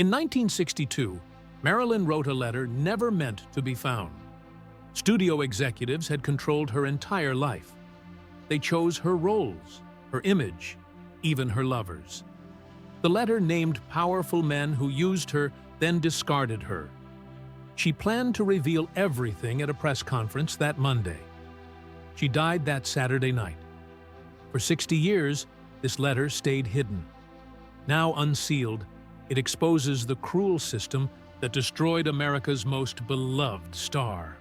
In 1962, Marilyn wrote a letter never meant to be found. Studio executives had controlled her entire life. They chose her roles, her image, even her lovers. The letter named powerful men who used her, then discarded her. She planned to reveal everything at a press conference that Monday. She died that Saturday night. For 60 years, this letter stayed hidden. Now unsealed, it exposes the cruel system that destroyed America's most beloved star.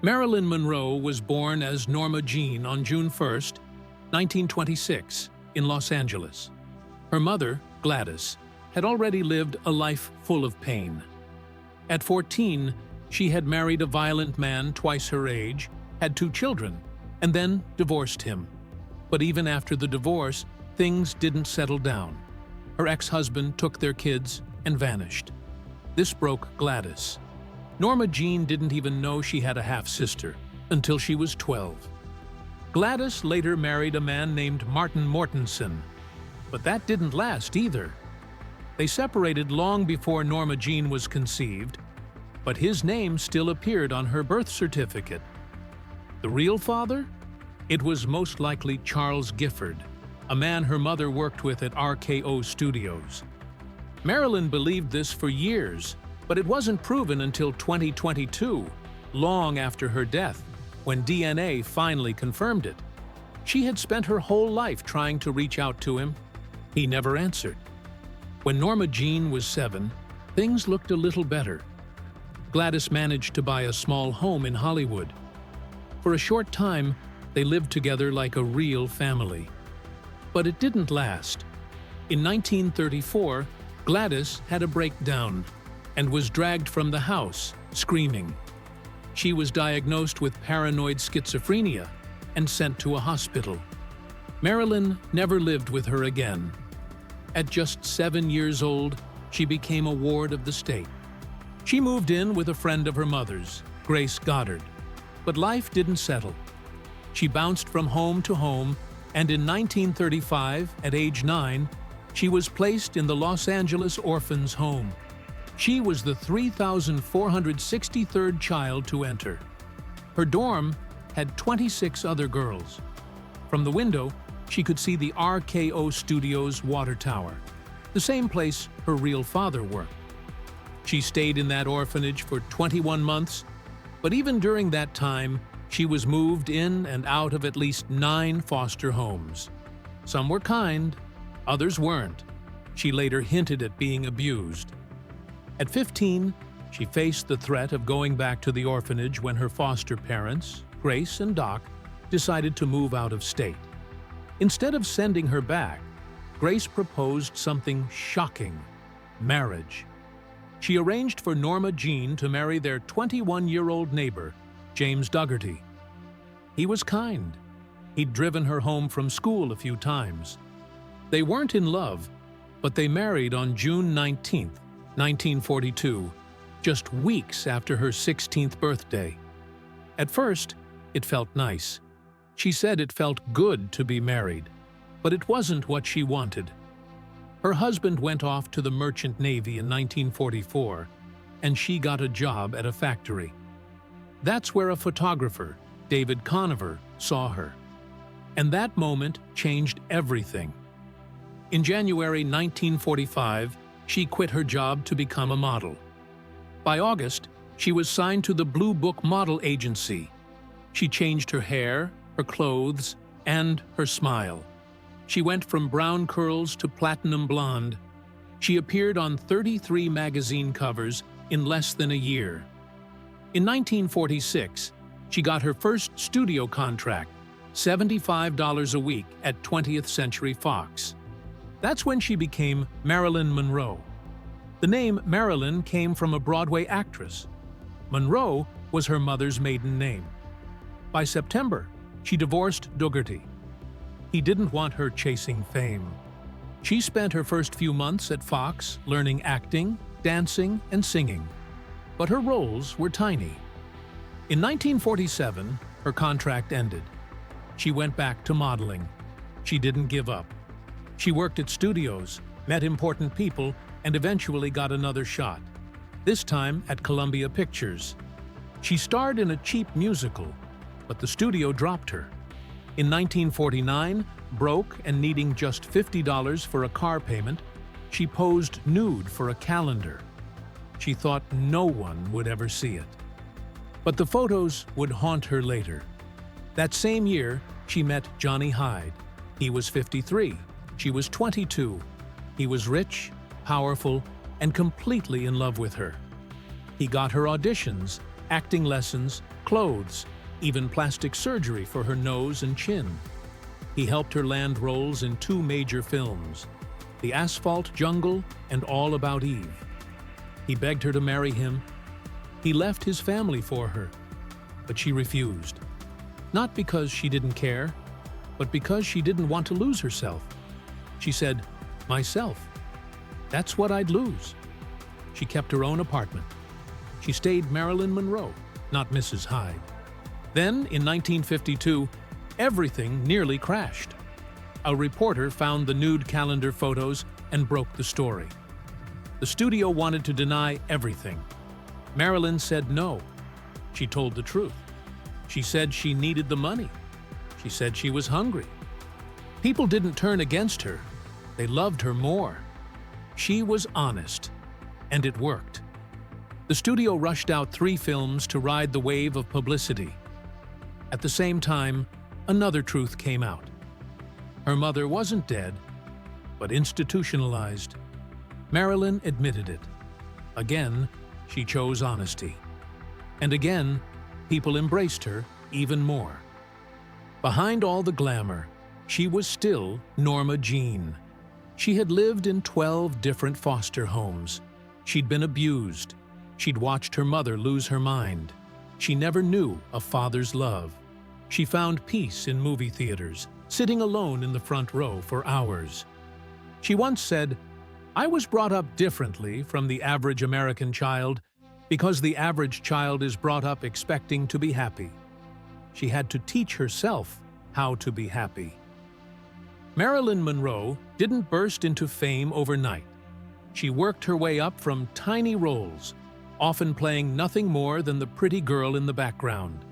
Marilyn Monroe was born as Norma Jean on June 1, 1926, in Los Angeles. Her mother, Gladys, had already lived a life full of pain. At 14, she had married a violent man twice her age, had 2 children, and then divorced him. But even after the divorce, things didn't settle down. Her ex-husband took their kids and vanished. This broke Gladys. Norma Jean didn't even know she had a half-sister until she was 12. Gladys later married a man named Martin Mortensen, but that didn't last either. They separated long before Norma Jean was conceived, but his name still appeared on her birth certificate. The real father? It was most likely Charles Gifford, a man her mother worked with at RKO Studios. Marilyn believed this for years, but it wasn't proven until 2022, long after her death, when DNA finally confirmed it. She had spent her whole life trying to reach out to him. He never answered. When Norma Jean was 7, things looked a little better. Gladys managed to buy a small home in Hollywood. For a short time, they lived together like a real family. But it didn't last. In 1934, Gladys had a breakdown and was dragged from the house, screaming. She was diagnosed with paranoid schizophrenia and sent to a hospital. Marilyn never lived with her again. At just 7 years old, she became a ward of the state. She moved in with a friend of her mother's, Grace Goddard. But life didn't settle. She bounced from home to home, and in 1935, at age 9, she was placed in the Los Angeles Orphans' Home. She was the 3,463rd child to enter. Her dorm had 26 other girls. From the window, she could see the RKO Studios water tower, the same place her real father worked. She stayed in that orphanage for 21 months, but even during that time, she was moved in and out of at least 9 foster homes. Some were kind, others weren't. She later hinted at being abused. At 15, she faced the threat of going back to the orphanage when her foster parents, Grace and Doc, decided to move out of state. Instead of sending her back, Grace proposed something shocking: marriage. She arranged for Norma Jean to marry their 21-year-old neighbor, James Dougherty. He was kind. He'd driven her home from school a few times. They weren't in love, but they married on June 19, 1942, just weeks after her 16th birthday. At first, it felt nice. She said it felt good to be married, but it wasn't what she wanted. Her husband went off to the Merchant Navy in 1944, and she got a job at a factory. That's where a photographer, David Conover, saw her. And that moment changed everything. In January 1945, she quit her job to become a model. By August, she was signed to the Blue Book Model Agency. She changed her hair, her clothes, and her smile. She went from brown curls to platinum blonde. She appeared on 33 magazine covers in less than a year. In 1946, she got her first studio contract, $75 a week at 20th Century Fox. That's when she became Marilyn Monroe. The name Marilyn came from a Broadway actress. Monroe was her mother's maiden name. By September, she divorced Dougherty. He didn't want her chasing fame. She spent her first few months at Fox learning acting, dancing, and singing. But her roles were tiny. In 1947, her contract ended. She went back to modeling. She didn't give up. She worked at studios, met important people, and eventually got another shot, this time at Columbia Pictures. She starred in a cheap musical, but the studio dropped her. In 1949, broke and needing just $50 for a car payment, she posed nude for a calendar. She thought no one would ever see it. But the photos would haunt her later. That same year, she met Johnny Hyde. He was 53. She was 22. He was rich, powerful, and completely in love with her. He got her auditions, acting lessons, clothes, even plastic surgery for her nose and chin. He helped her land roles in 2 major films, The Asphalt Jungle and All About Eve. He begged her to marry him. He left his family for her, but she refused. Not because she didn't care, but because she didn't want to lose herself. She said, "Myself. That's what I'd lose." She kept her own apartment. She stayed Marilyn Monroe, not Mrs. Hyde. Then, in 1952, everything nearly crashed. A reporter found the nude calendar photos and broke the story. The studio wanted to deny everything. Marilyn said no. She told the truth. She said she needed the money. She said she was hungry. People didn't turn against her. They loved her more. She was honest, and it worked. The studio rushed out 3 films to ride the wave of publicity. At the same time, another truth came out. Her mother wasn't dead, but institutionalized. Marilyn admitted it. Again, she chose honesty. And again, people embraced her even more. Behind all the glamour, she was still Norma Jean. She had lived in 12 different foster homes. She'd been abused. She'd watched her mother lose her mind. She never knew a father's love. She found peace in movie theaters, sitting alone in the front row for hours. She once said, "I was brought up differently from the average American child because the average child is brought up expecting to be happy." She had to teach herself how to be happy. Marilyn Monroe didn't burst into fame overnight. She worked her way up from tiny roles, often playing nothing more than the pretty girl in the background.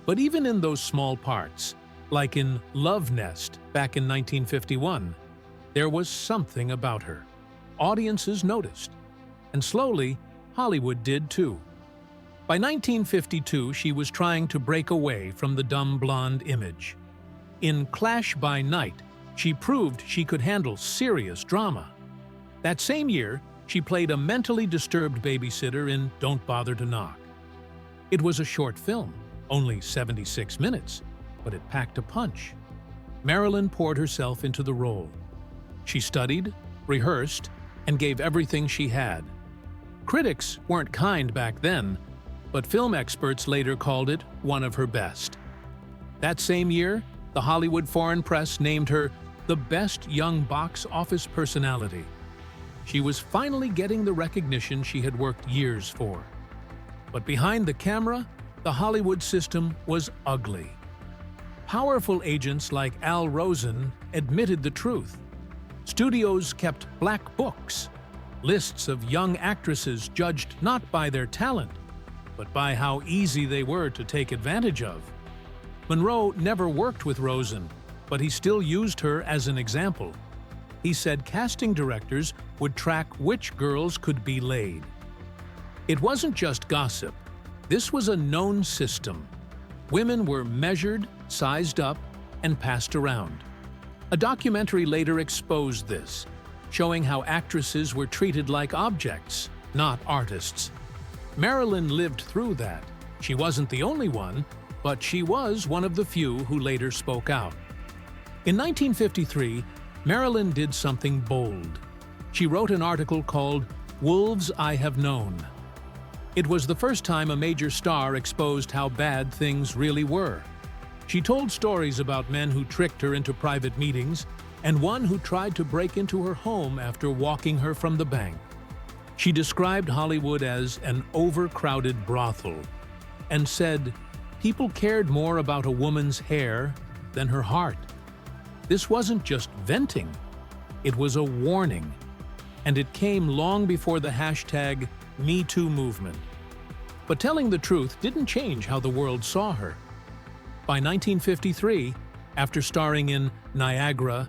But even in those small parts, like in Love Nest back in 1951, there was something about her. Audiences noticed, and slowly, Hollywood did too. By 1952, she was trying to break away from the dumb blonde image. In Clash by Night, she proved she could handle serious drama. That same year, she played a mentally disturbed babysitter in Don't Bother to Knock. It was a short film, only 76 minutes, but it packed a punch. Marilyn poured herself into the role. She studied, rehearsed, and gave everything she had. Critics weren't kind back then, but film experts later called it one of her best. That same year, the Hollywood Foreign Press named her the best young box office personality. She was finally getting the recognition she had worked years for. But behind the camera, the Hollywood system was ugly. Powerful agents like Al Rosen admitted the truth. Studios kept black books, lists of young actresses judged not by their talent, but by how easy they were to take advantage of. Monroe never worked with Rosen, but he still used her as an example. He said casting directors would track which girls could be laid. It wasn't just gossip. This was a known system. Women were measured, sized up, and passed around. A documentary later exposed this, showing how actresses were treated like objects, not artists. Marilyn lived through that. She wasn't the only one, but she was one of the few who later spoke out. In 1953, Marilyn did something bold. She wrote an article called "Wolves I Have Known." It was the first time a major star exposed how bad things really were. She told stories about men who tricked her into private meetings and one who tried to break into her home after walking her from the bank. She described Hollywood as an overcrowded brothel and said people cared more about a woman's hair than her heart. This wasn't just venting, it was a warning. and it came long before the hashtag #MeToo movement. But telling the truth didn't change how the world saw her. By 1953, after starring in Niagara,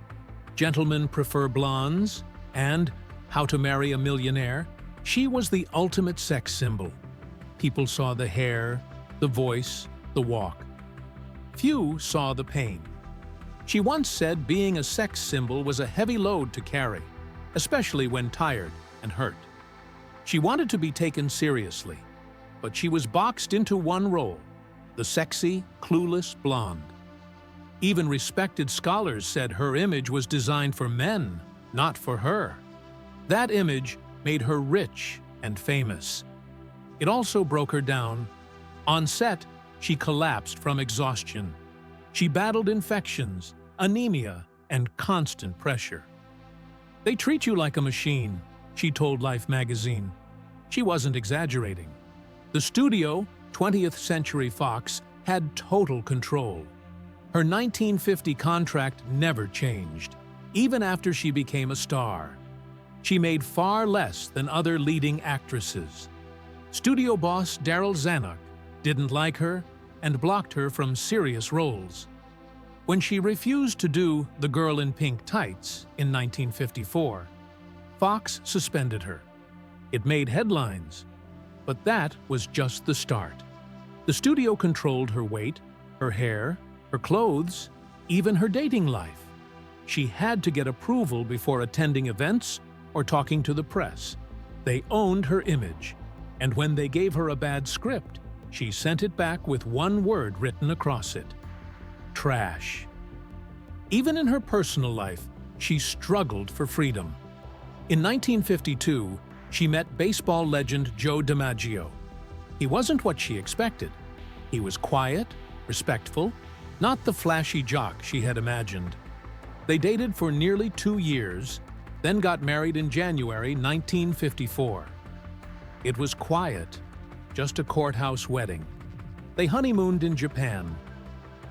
Gentlemen Prefer Blondes, and How to Marry a Millionaire, she was the ultimate sex symbol. People saw the hair, the voice, the walk. Few saw the pain. She once said being a sex symbol was a heavy load to carry, especially when tired and hurt. She wanted to be taken seriously, but she was boxed into one role: the sexy, clueless blonde. Even respected scholars said her image was designed for men, not for her. That image made her rich and famous. It also broke her down. On set, she collapsed from exhaustion. She battled infections, anemia, and constant pressure. "They treat you like a machine," she told Life magazine. She wasn't exaggerating. The studio, 20th Century Fox, had total control. Her 1950 contract never changed, even after she became a star. She made far less than other leading actresses. Studio boss Daryl Zanuck didn't like her and blocked her from serious roles. When she refused to do The Girl in Pink Tights in 1954, Fox suspended her. It made headlines, but that was just the start. The studio controlled her weight, her hair, her clothes, even her dating life. She had to get approval before attending events or talking to the press. They owned her image, and when they gave her a bad script, she sent it back with one word written across it: trash. Even in her personal life, she struggled for freedom. In 1952, she met baseball legend Joe DiMaggio. He wasn't what she expected. He was quiet, respectful, not the flashy jock she had imagined. They dated for nearly 2 years, then got married in January 1954. It was quiet, just a courthouse wedding. They honeymooned in Japan.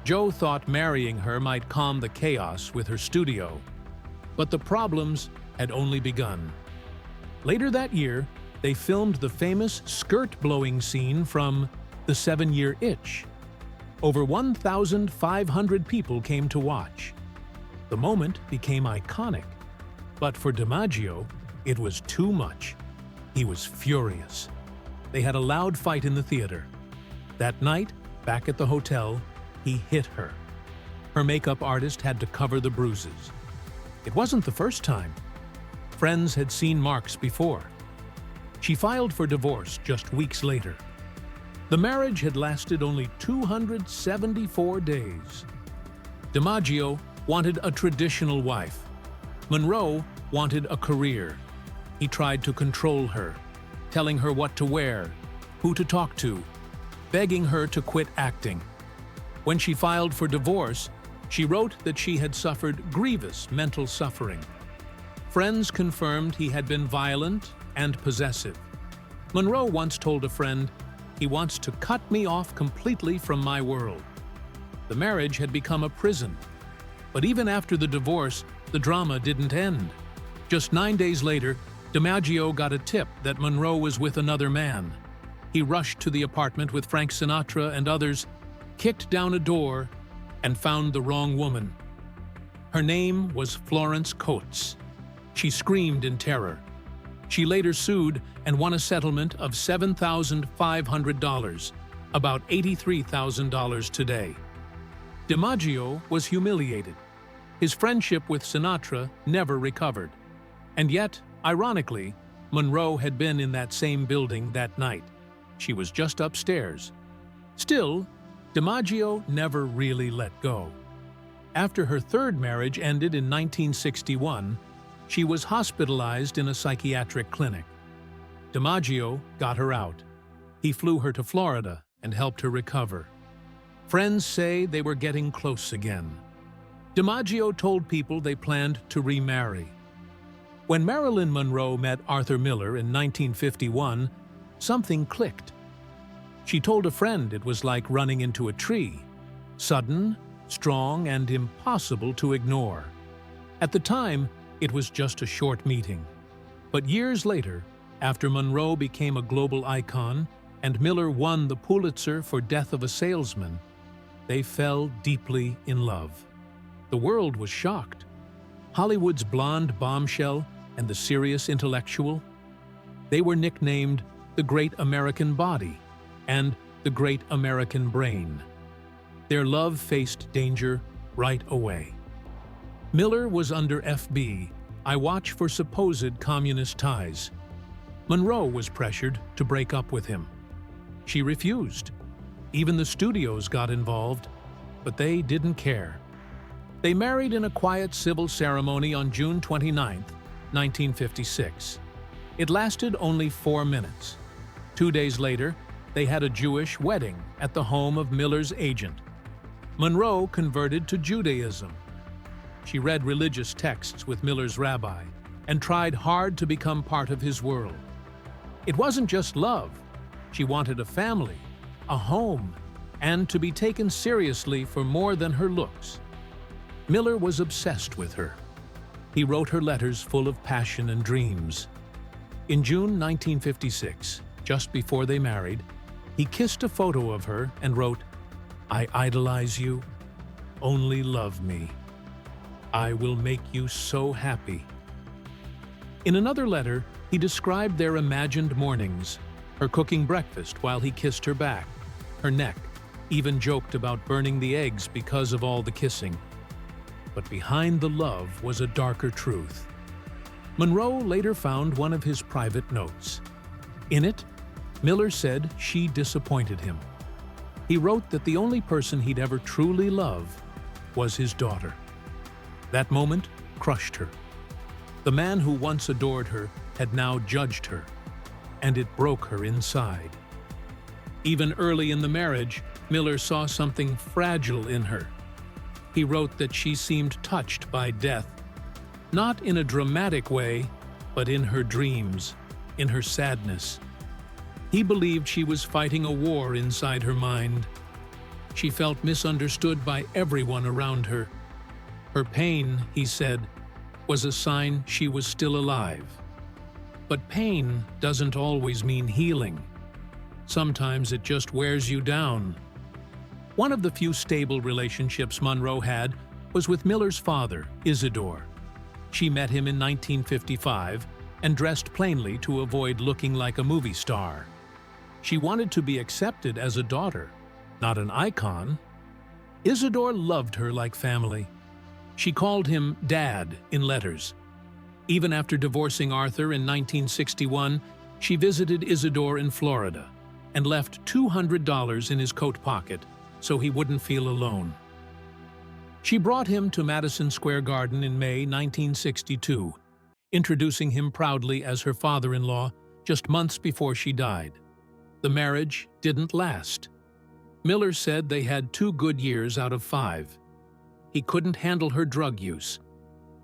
Joe thought marrying her might calm the chaos with her studio, but the problems had only begun. Later that year, they filmed the famous skirt-blowing scene from The 7-Year Itch. Over 1,500 people came to watch. The moment became iconic, but for DiMaggio, it was too much. He was furious. They had a loud fight in the theater. That night, back at the hotel, he hit her. Her makeup artist had to cover the bruises. It wasn't the first time. Friends had seen marks before. She filed for divorce just weeks later. The marriage had lasted only 274 days. DiMaggio wanted a traditional wife. Monroe wanted a career. He tried to control her, telling her what to wear, who to talk to, begging her to quit acting. When she filed for divorce, she wrote that she had suffered grievous mental suffering. Friends confirmed he had been violent and possessive. Monroe once told a friend, "He wants to cut me off completely from my world." The marriage had become a prison. But even after the divorce, the drama didn't end. Just 9 days later, DiMaggio got a tip that Monroe was with another man. He rushed to the apartment with Frank Sinatra and others, kicked down a door, and found the wrong woman. Her name was Florence Coates. She screamed in terror. She later sued and won a settlement of $7,500, about $83,000 today. DiMaggio was humiliated. His friendship with Sinatra never recovered. And yet, ironically, Monroe had been in that same building that night. She was just upstairs. Still, DiMaggio never really let go. After her third marriage ended in 1961, she was hospitalized in a psychiatric clinic. DiMaggio got her out. He flew her to Florida and helped her recover. Friends say they were getting close again. DiMaggio told people they planned to remarry. When Marilyn Monroe met Arthur Miller in 1951, something clicked. She told a friend it was like running into a tree, sudden, strong, and impossible to ignore. At the time, it was just a short meeting. But years later, after Monroe became a global icon and Miller won the Pulitzer for Death of a Salesman, they fell deeply in love. The world was shocked. Hollywood's blonde bombshell and the serious intellectual, they were nicknamed the Great American Body and the Great American Brain. Their love faced danger right away. Miller was under FB, I watch for supposed communist ties. Monroe was pressured to break up with him. She refused. Even the studios got involved, but they didn't care. They married in a quiet civil ceremony on June 29, 1956. It lasted only 4 minutes. 2 days later, they had a Jewish wedding at the home of Miller's agent. Monroe converted to Judaism. She read religious texts with Miller's rabbi and tried hard to become part of his world. It wasn't just love. She wanted a family, a home, and to be taken seriously for more than her looks. Miller was obsessed with her. He wrote her letters full of passion and dreams. In June 1956, just before they married, he kissed a photo of her and wrote, "I idolize you. Only love me. I will make you so happy." In another letter, he described their imagined mornings, her cooking breakfast while he kissed her back, her neck, even joked about burning the eggs because of all the kissing. But behind the love was a darker truth. Monroe later found one of his private notes. In it, Miller said she disappointed him. He wrote that the only person he'd ever truly love was his daughter. That moment crushed her. The man who once adored her had now judged her, and it broke her inside. Even early in the marriage, Miller saw something fragile in her. He wrote that she seemed touched by death, not in a dramatic way, but in her dreams, in her sadness. He believed she was fighting a war inside her mind. She felt misunderstood by everyone around her. Her pain, he said, was a sign she was still alive. But pain doesn't always mean healing. Sometimes it just wears you down. One of the few stable relationships Monroe had was with Miller's father, Isidore. She met him in 1955 and dressed plainly to avoid looking like a movie star. She wanted to be accepted as a daughter, not an icon. Isidore loved her like family. She called him Dad in letters. Even after divorcing Arthur in 1961, she visited Isidore in Florida and left $200 in his coat pocket so he wouldn't feel alone. She brought him to Madison Square Garden in May 1962, introducing him proudly as her father-in-law just months before she died. The marriage didn't last. Miller said they had 2 good years out of 5. He couldn't handle her drug use.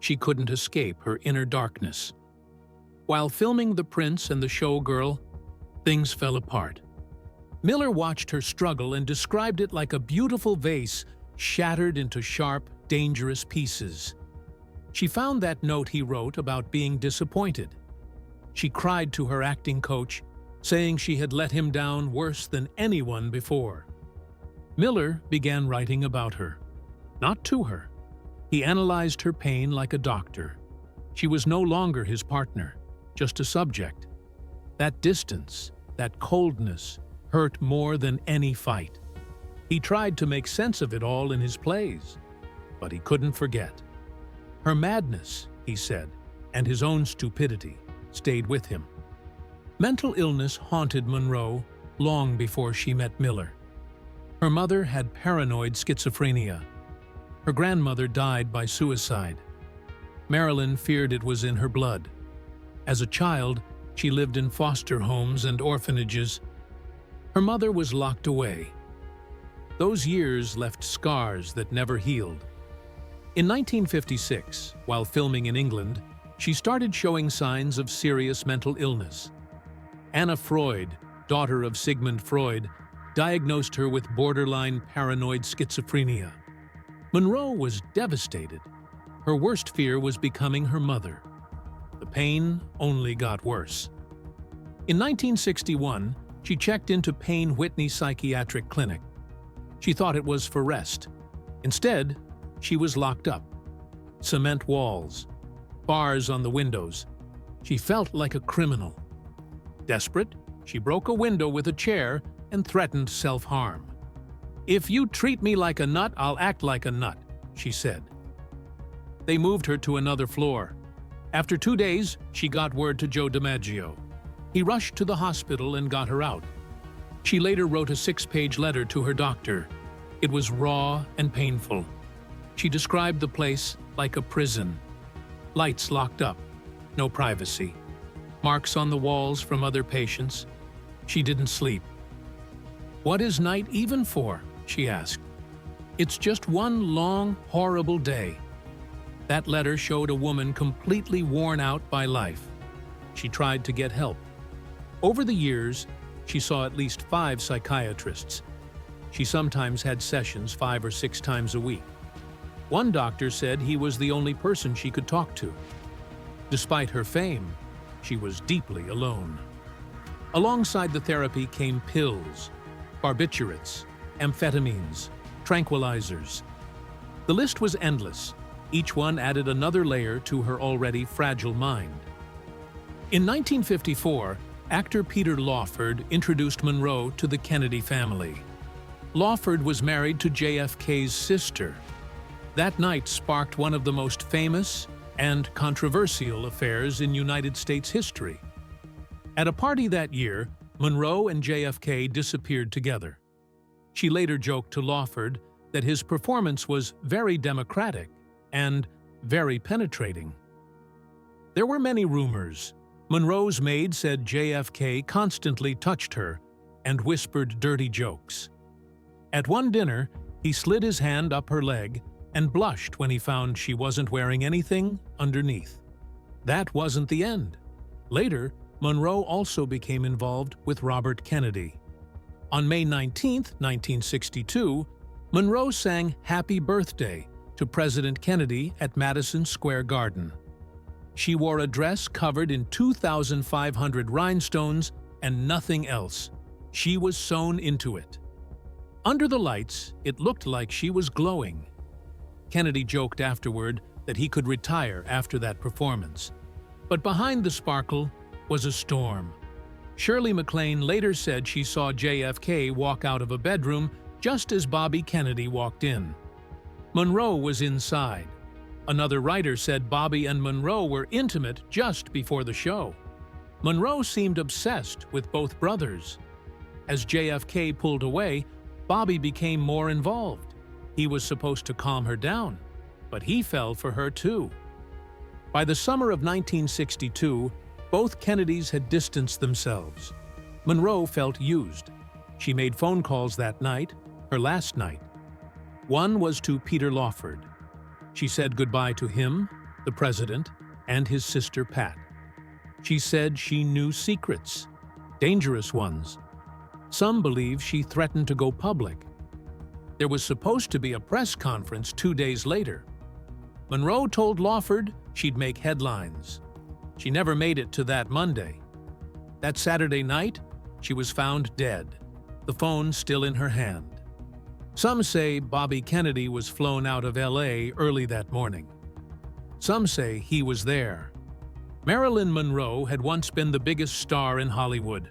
She couldn't escape her inner darkness. While filming The Prince and the Showgirl, things fell apart. Miller watched her struggle and described it like a beautiful vase shattered into sharp, dangerous pieces. She found that note he wrote about being disappointed. She cried to her acting coach, saying she had let him down worse than anyone before. Miller began writing about her, not to her. He analyzed her pain like a doctor. She was no longer his partner, just a subject. That distance, that coldness, hurt more than any fight. He tried to make sense of it all in his plays, but he couldn't forget. Her madness, he said, and his own stupidity stayed with him. Mental illness haunted Monroe long before she met Miller. Her mother had paranoid schizophrenia. Her grandmother died by suicide. Marilyn feared it was in her blood. As a child, she lived in foster homes and orphanages. Her mother was locked away. Those years left scars that never healed. In 1956, while filming in England, she started showing signs of serious mental illness. Anna Freud, daughter of Sigmund Freud, diagnosed her with borderline paranoid schizophrenia. Monroe was devastated. Her worst fear was becoming her mother. The pain only got worse. In 1961, she checked into Payne Whitney Psychiatric Clinic. She thought it was for rest. Instead, she was locked up. Cement walls, bars on the windows. She felt like a criminal. Desperate, she broke a window with a chair and threatened self-harm. "If you treat me like a nut, I'll act like a nut," she said. They moved her to another floor. After 2 days, she got word to Joe DiMaggio. He rushed to the hospital and got her out. She later wrote a 6-page letter to her doctor. It was raw and painful. She described the place like a prison. Lights locked up, no privacy. Marks on the walls from other patients. She didn't sleep. "What is night even for?" she asked. "It's just one long, horrible day." That letter showed a woman completely worn out by life. She tried to get help. Over the years, she saw at least 5 psychiatrists. She sometimes had sessions 5 or 6 times a week. One doctor said he was the only person she could talk to. Despite her fame, she was deeply alone. Alongside the therapy came pills, barbiturates, amphetamines, tranquilizers. The list was endless. Each one added another layer to her already fragile mind. In 1954, actor Peter Lawford introduced Monroe to the Kennedy family. Lawford was married to JFK's sister. That night sparked one of the most famous and controversial affairs in United States history. At a party that year, Monroe and JFK disappeared together. She later joked to Lawford that his performance was very democratic and very penetrating. There were many rumors. Monroe's maid said JFK constantly touched her and whispered dirty jokes. At one dinner, he slid his hand up her leg and blushed when he found she wasn't wearing anything underneath. That wasn't the end. Later, Monroe also became involved with Robert Kennedy. On May 19, 1962, Monroe sang Happy Birthday to President Kennedy at Madison Square Garden. She wore a dress covered in 2,500 rhinestones and nothing else. She was sewn into it. Under the lights, it looked like she was glowing. Kennedy joked afterward that he could retire after that performance. But behind the sparkle was a storm. Shirley MacLaine later said she saw JFK walk out of a bedroom just as Bobby Kennedy walked in. Monroe was inside. Another writer said Bobby and Monroe were intimate just before the show. Monroe seemed obsessed with both brothers. As JFK pulled away, Bobby became more involved. He was supposed to calm her down, but he fell for her too. By the summer of 1962, both Kennedys had distanced themselves. Monroe felt used. She made phone calls that night, her last night. One was to Peter Lawford. She said goodbye to him, the president, and his sister Pat. She said she knew secrets, dangerous ones. Some believe she threatened to go public. There was supposed to be a press conference 2 days later. Monroe told Lawford she'd make headlines. She never made it to that Monday. That Saturday night, she was found dead, the phone still in her hand. Some say Bobby Kennedy was flown out of LA early that morning. Some say he was there. Marilyn Monroe had once been the biggest star in Hollywood.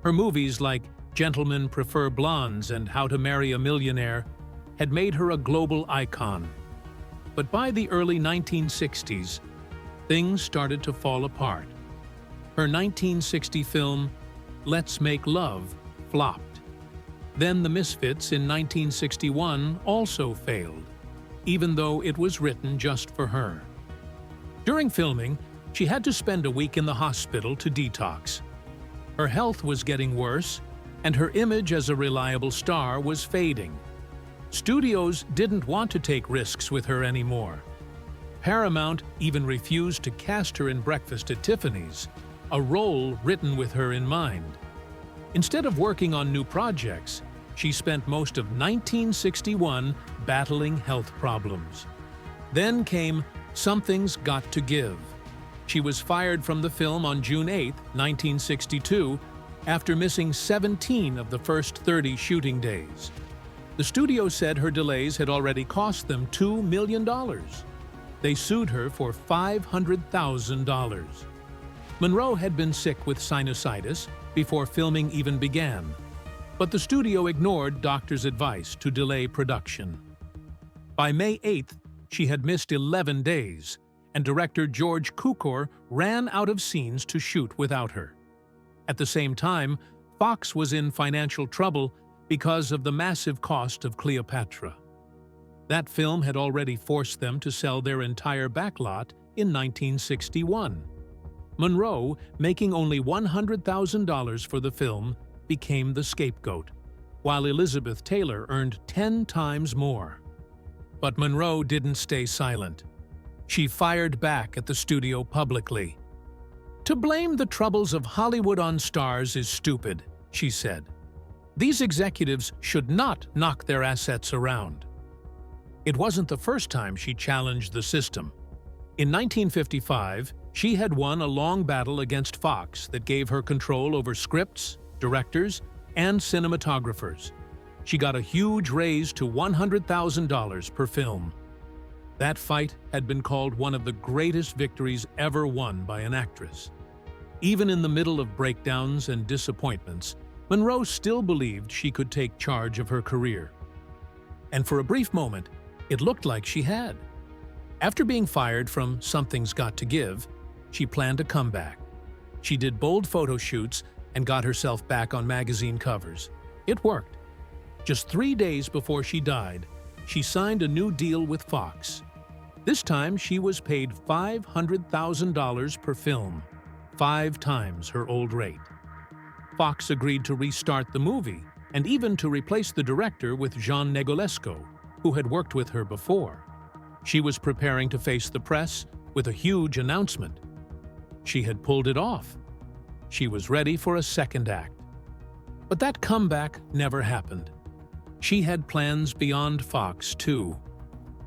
Her movies like Gentlemen Prefer Blondes and How to Marry a Millionaire had made her a global icon. But by the early 1960s, things started to fall apart. Her 1960 film, Let's Make Love, flopped. Then The Misfits in 1961 also failed, even though it was written just for her. During filming, she had to spend a week in the hospital to detox. Her health was getting worse, and her image as a reliable star was fading. Studios didn't want to take risks with her anymore. Paramount even refused to cast her in Breakfast at Tiffany's, a role written with her in mind. Instead of working on new projects, she spent most of 1961 battling health problems. Then came Something's Got to Give. She was fired from the film on June 8, 1962, after missing 17 of the first 30 shooting days. The studio said her delays had already cost them $2 million. They sued her for $500,000. Monroe had been sick with sinusitis before filming even began, but the studio ignored doctors' advice to delay production. By May 8th, she had missed 11 days, and director George Cukor ran out of scenes to shoot without her. At the same time, Fox was in financial trouble because of the massive cost of Cleopatra. That film had already forced them to sell their entire backlot in 1961. Monroe, making only $100,000 for the film, became the scapegoat, while Elizabeth Taylor earned 10 times more. But Monroe didn't stay silent. She fired back at the studio publicly. "To blame the troubles of Hollywood on stars is stupid," she said. "These executives should not knock their assets around." It wasn't the first time she challenged the system. In 1955, she had won a long battle against Fox that gave her control over scripts, directors, and cinematographers. She got a huge raise to $100,000 per film. That fight had been called one of the greatest victories ever won by an actress. Even in the middle of breakdowns and disappointments, Monroe still believed she could take charge of her career. And for a brief moment, it looked like she had. After being fired from Something's Got to Give, she planned a comeback. She did bold photo shoots and got herself back on magazine covers. It worked. Just 3 days before she died, she signed a new deal with Fox. This time, she was paid $500,000 per film, 5 times her old rate. Fox agreed to restart the movie and even to replace the director with Jean Negolesco, who had worked with her before. She was preparing to face the press with a huge announcement. She had pulled it off. She was ready for a second act. But that comeback never happened. She had plans beyond Fox, too.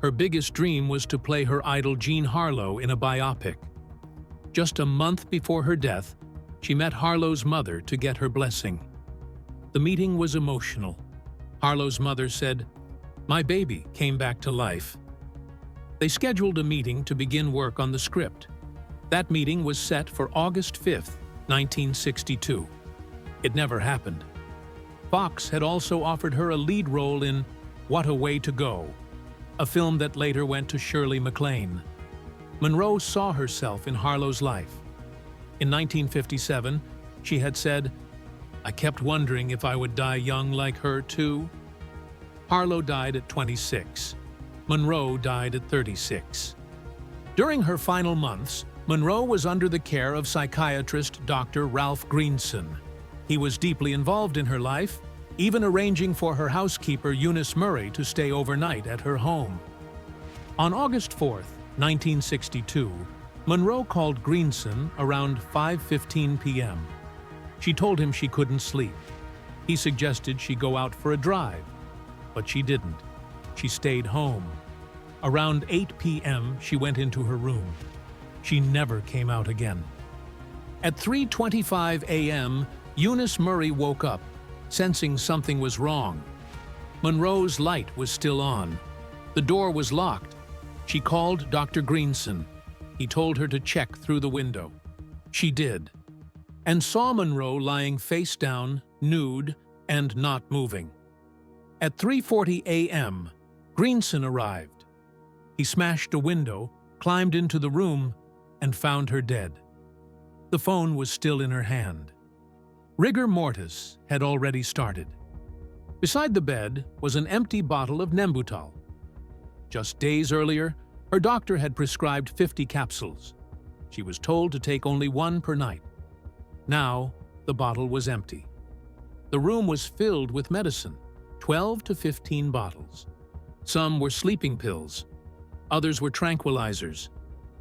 Her biggest dream was to play her idol Jean Harlow in a biopic. Just a month before her death, she met Harlow's mother to get her blessing. The meeting was emotional. Harlow's mother said, "My baby came back to life." They scheduled a meeting to begin work on the script. That meeting was set for August 5, 1962. It never happened. Fox had also offered her a lead role in What a Way to Go, a film that later went to Shirley MacLaine. Monroe saw herself in Harlow's life. In 1957, she had said, "I kept wondering if I would die young like her too." Harlow died at 26. Monroe died at 36. During her final months, Monroe was under the care of psychiatrist Dr. Ralph Greenson. He was deeply involved in her life, even arranging for her housekeeper Eunice Murray to stay overnight at her home. On August 4, 1962, Monroe called Greenson around 5:15 p.m. She told him she couldn't sleep. He suggested she go out for a drive, but she didn't. She stayed home. Around 8 p.m., she went into her room. She never came out again. At 3:25 a.m., Eunice Murray woke up, sensing something was wrong. Monroe's light was still on. The door was locked. She called Dr. Greenson. He told her to check through the window. She did, and saw Monroe lying face down, nude, and not moving. At 3:40 a.m., Greenson arrived. He smashed a window, climbed into the room, and found her dead. The phone was still in her hand. Rigor mortis had already started. Beside the bed was an empty bottle of Nembutal. Just days earlier, her doctor had prescribed 50 capsules. She was told to take only 1 per night. Now, the bottle was empty. The room was filled with medicine, 12 to 15 bottles. Some were sleeping pills. Others were tranquilizers.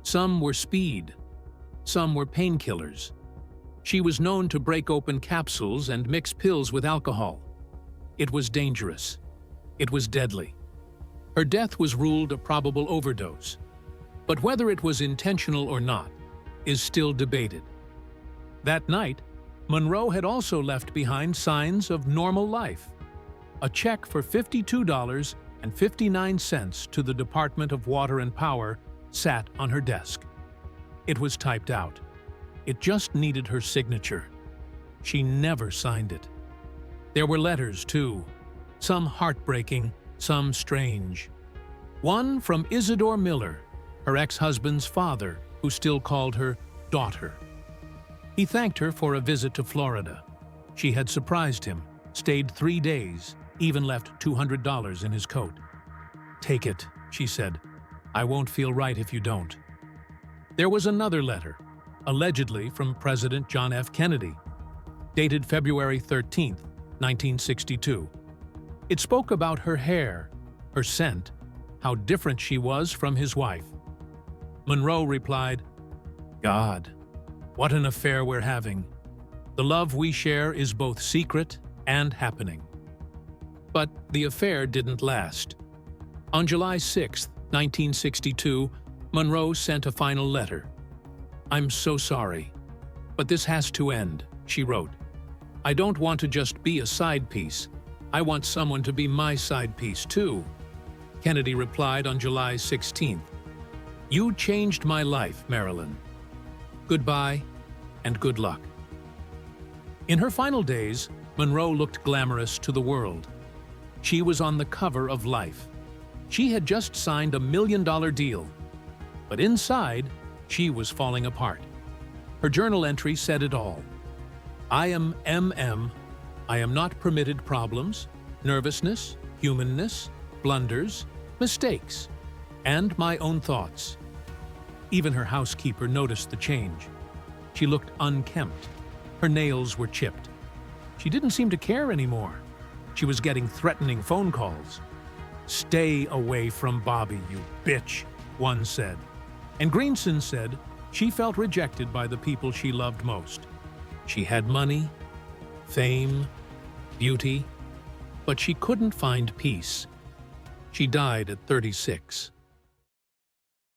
Some were speed. Some were painkillers. She was known to break open capsules and mix pills with alcohol. It was dangerous. It was deadly. Her death was ruled a probable overdose. But whether it was intentional or not, is still debated. That night, Monroe had also left behind signs of normal life. A check for $52.59 to the Department of Water and Power sat on her desk. It was typed out. It just needed her signature. She never signed it. There were letters, too, some heartbreaking, some strange. One from Isidore Miller, her ex-husband's father, who still called her daughter. He thanked her for a visit to Florida. She had surprised him, stayed 3 days, even left $200 in his coat. "Take it," she said. "I won't feel right if you don't." There was another letter, allegedly from President John F. Kennedy, dated February 13, 1962. It spoke about her hair, her scent, how different she was from his wife. Monroe replied, "God, what an affair we're having. The love we share is both secret and happening." But the affair didn't last. On July 6, 1962, Monroe sent a final letter. "I'm so sorry, but this has to end," she wrote. "I don't want to just be a side piece. I want someone to be my side piece, too." Kennedy replied on July 16, "You changed my life, Marilyn. Goodbye and good luck." In her final days, Monroe looked glamorous to the world. She was on the cover of Life. She had just signed a $1 million deal. But inside, she was falling apart. Her journal entry said it all. "I am MM. I am not permitted problems, nervousness, humanness, blunders, mistakes, and my own thoughts." Even her housekeeper noticed the change. She looked unkempt. Her nails were chipped. She didn't seem to care anymore. She was getting threatening phone calls. "Stay away from Bobby, you bitch," one said. And Greenson said she felt rejected by the people she loved most. She had money, fame, beauty, but she couldn't find peace. She died at 36.